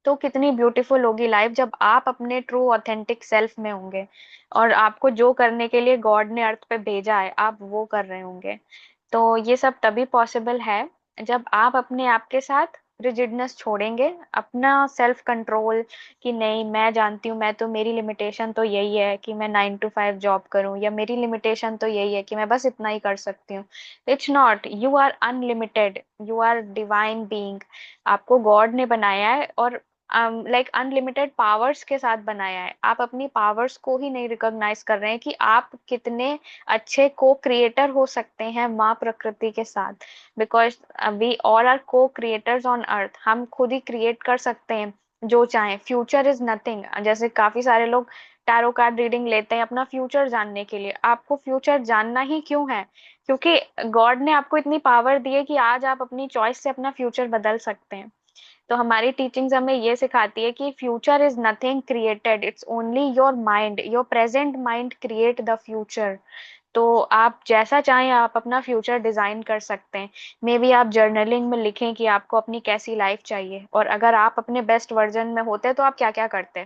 तो कितनी ब्यूटीफुल होगी लाइफ जब आप अपने ट्रू ऑथेंटिक सेल्फ में होंगे और आपको जो करने के लिए गॉड ने अर्थ पे भेजा है आप वो कर रहे होंगे। तो ये सब तभी पॉसिबल है जब आप अपने आप के साथ रिजिडनेस छोड़ेंगे, अपना सेल्फ कंट्रोल, कि नहीं मैं जानती हूँ, मैं तो मेरी लिमिटेशन तो यही है कि मैं 9 to 5 जॉब करूँ, या मेरी लिमिटेशन तो यही है कि मैं बस इतना ही कर सकती हूँ। It's not, you are unlimited, you are divine being. आपको गॉड ने बनाया है और लाइक अनलिमिटेड पावर्स के साथ बनाया है। आप अपनी पावर्स को ही नहीं रिकॉग्नाइज कर रहे हैं कि आप कितने अच्छे को क्रिएटर हो सकते हैं माँ प्रकृति के साथ। बिकॉज वी ऑल आर को क्रिएटर्स ऑन अर्थ, हम खुद ही क्रिएट कर सकते हैं जो चाहें। Future is nothing. जैसे काफी सारे लोग टैरो कार्ड रीडिंग लेते हैं अपना फ्यूचर जानने के लिए। आपको फ्यूचर जानना ही क्यों है? क्योंकि गॉड ने आपको इतनी पावर दी है कि आज आप अपनी चॉइस से अपना फ्यूचर बदल सकते हैं। तो हमारी टीचिंग्स हमें ये सिखाती है कि future is nothing created, it's only your mind, your present mind create the future. तो आप जैसा चाहें आप अपना फ्यूचर डिजाइन कर सकते हैं। मे बी आप जर्नलिंग में लिखें कि आपको अपनी कैसी लाइफ चाहिए, और अगर आप अपने बेस्ट वर्जन में होते तो आप क्या क्या करते।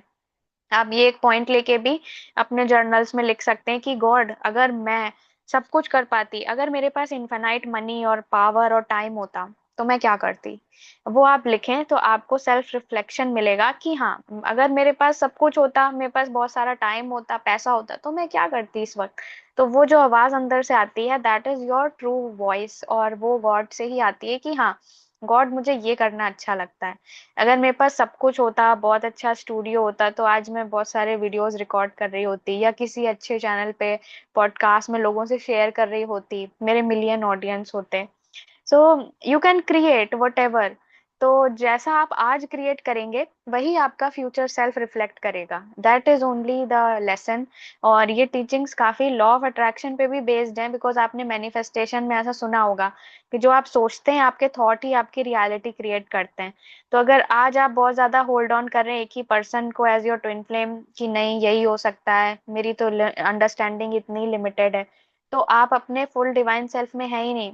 आप ये एक पॉइंट लेके भी अपने जर्नल्स में लिख सकते हैं कि गॉड, अगर मैं सब कुछ कर पाती, अगर मेरे पास इनफाइनाइट मनी और पावर और टाइम होता, तो मैं क्या करती। वो आप लिखें तो आपको सेल्फ रिफ्लेक्शन मिलेगा कि हाँ, अगर मेरे पास सब कुछ होता, मेरे पास बहुत सारा टाइम होता, पैसा होता, तो मैं क्या करती इस वक्त। तो वो जो आवाज अंदर से आती है, that is your true voice, और वो गॉड से ही आती है कि हाँ, गॉड मुझे ये करना अच्छा लगता है। अगर मेरे पास सब कुछ होता, बहुत अच्छा स्टूडियो होता, तो आज मैं बहुत सारे वीडियोस रिकॉर्ड कर रही होती, या किसी अच्छे चैनल पे पॉडकास्ट में लोगों से शेयर कर रही होती, मेरे मिलियन ऑडियंस होते। So you can create what ever. तो जैसा आप आज क्रिएट करेंगे, वही आपका फ्यूचर सेल्फ रिफ्लेक्ट करेगा। That is only the lesson. और ये टीचिंग्स काफी लॉ ऑफ अट्रैक्शन पे भी बेस्ड हैं, बिकॉज आपने मैनिफेस्टेशन में ऐसा सुना होगा कि जो आप सोचते हैं, आपके थॉट ही आपकी रियलिटी क्रिएट करते हैं। तो अगर आज आप बहुत ज्यादा होल्ड ऑन कर रहे हैं एक ही पर्सन को एज योर ट्विन फ्लेम, कि नहीं यही हो सकता है, मेरी तो अंडरस्टैंडिंग इतनी लिमिटेड है, तो आप अपने फुल डिवाइन सेल्फ में है ही नहीं।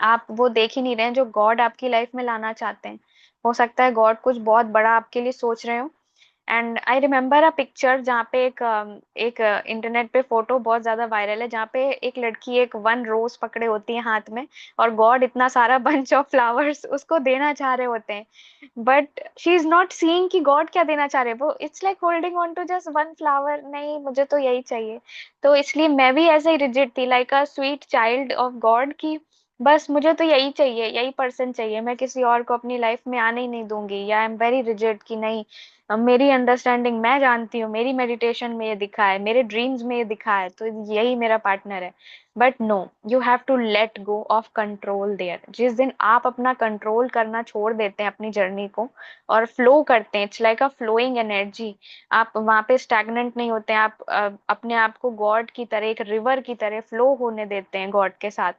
आप वो देख ही नहीं रहे हैं जो गॉड आपकी लाइफ में लाना चाहते हैं। हो सकता है गॉड कुछ बहुत बड़ा आपके लिए सोच रहे हो। And I remember a picture जहाँ पे एक इंटरनेट पे फोटो बहुत ज्यादा वायरल है, जहाँ पे एक लड़की एक वन रोज पकड़े होती है हाथ में, और गॉड इतना सारा बंच ऑफ फ्लावर्स उसको देना चाह रहे होते हैं। But she is not seeing कि गॉड क्या देना चाह रहे हैं। वो it's like holding on to just one flower, नहीं मुझे तो यही चाहिए। तो इसलिए मैं भी ऐसे ही रिजिड थी, like a sweet child of God, की बस मुझे तो यही चाहिए, यही पर्सन चाहिए, मैं किसी और को अपनी लाइफ में आने ही नहीं दूंगी। या आई एम वेरी रिजिड कि नहीं, मेरी अंडरस्टैंडिंग मैं जानती हूँ, मेरी मेडिटेशन में ये दिखा है, मेरे ड्रीम्स में ये दिखा है, तो यही मेरा पार्टनर है। But no, you have to let go of control there. जिस दिन आप अपना कंट्रोल करना छोड़ देते हैं अपनी जर्नी को, और फ्लो करते हैं, it's like a flowing energy, आप वहां पे स्टैग्नेंट नहीं होते हैं, आप अपने आप को गॉड की तरह, एक रिवर की तरह फ्लो होने देते हैं गॉड के साथ।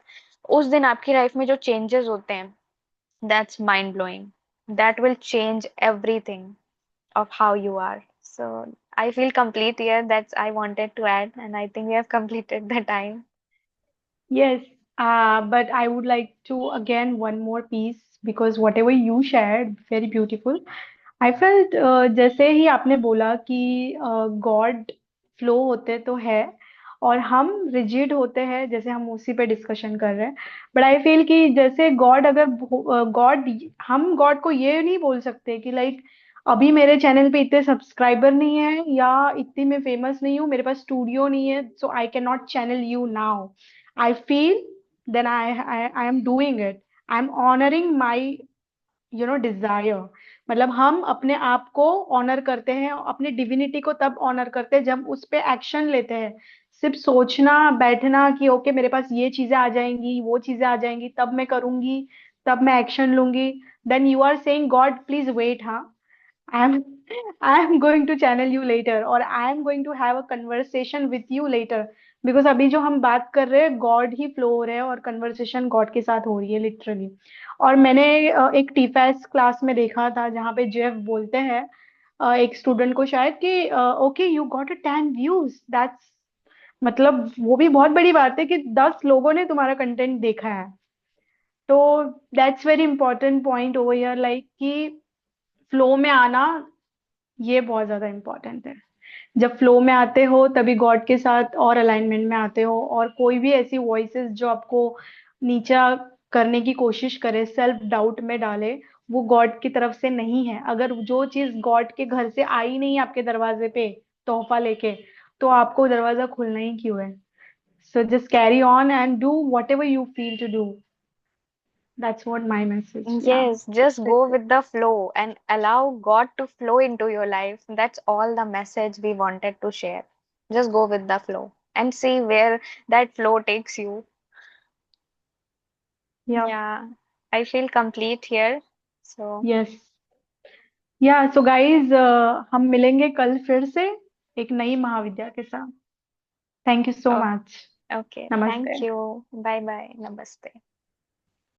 उस दिन आपकी लाइफ में जो चेंजेस होते हैं, that's mind blowing. That will change everything of how you are. So I feel complete here. That's I wanted to add, and I think we have completed the time. Yes, but I would like to again one more piece because whatever you shared, very beautiful. I felt जैसे ही आपने बोला कि गॉड फ्लो होते तो है और हम रिजिड होते हैं, जैसे हम उसी पे डिस्कशन कर रहे हैं। बट आई फील कि जैसे गॉड, अगर गॉड, हम गॉड को ये नहीं बोल सकते कि लाइक अभी मेरे चैनल पे इतने सब्सक्राइबर नहीं है या इतनी मैं फेमस नहीं हूँ, मेरे पास स्टूडियो नहीं है, so I can not channel you now. I feel then I am doing it, I am honouring my desire. मतलब हम अपने आप को ऑनर करते हैं, अपनी डिविनिटी को तब ऑनर करते हैं जब उस पे एक्शन लेते हैं। सिर्फ सोचना बैठना कि ओके मेरे पास ये चीजें आ जाएंगी, वो चीजें आ जाएंगी, तब मैं करूंगी, तब मैं एक्शन लूंगी, then you are saying God please wait, हाँ, I'm I'm going to channel you later, और I'm going to have a conversation with you later, because अभी जो हम बात कर रहे हैं गॉड ही फ्लो हो रहे हैं और कन्वर्सेशन गॉड के साथ हो रही है लिटरली। और मैंने एक टीफेस क्लास में देखा था जहाँ पे जेफ बोलते हैं एक स्टूडेंट को शायद कि okay you got a 10 views, that's, मतलब वो भी बहुत बड़ी बात है कि 10 लोगों ने तुम्हारा कंटेंट देखा है। तो that's very important point over here, like कि फ्लो में आना ये बहुत ज्यादा इंपॉर्टेंट है। जब फ्लो में आते हो तभी गॉड के साथ और अलाइनमेंट में आते हो, और कोई भी ऐसी वॉइसेस जो आपको नीचा करने की कोशिश करे, सेल्फ डाउट में डाले, वो गॉड की तरफ से नहीं है। अगर जो चीज गॉड के घर से आई नहीं आपके दरवाजे पे तोहफा लेके, तो आपको दरवाजा खुलना ही क्यों है। So just carry on and do whatever you feel to do. That's what my message. Yeah. Yes, just That's go it. with the flow and allow God to flow into your life. That's all the message we wanted to share. Just go with the flow and see where that flow takes you. Yeah. Yeah, I feel complete here. So, Yes. या सो गाइज हम मिलेंगे कल फिर से एक नई महाविद्या के साथ। Thank you so oh, much. okay. नमस्ते। Thank you. Bye bye. Namaste.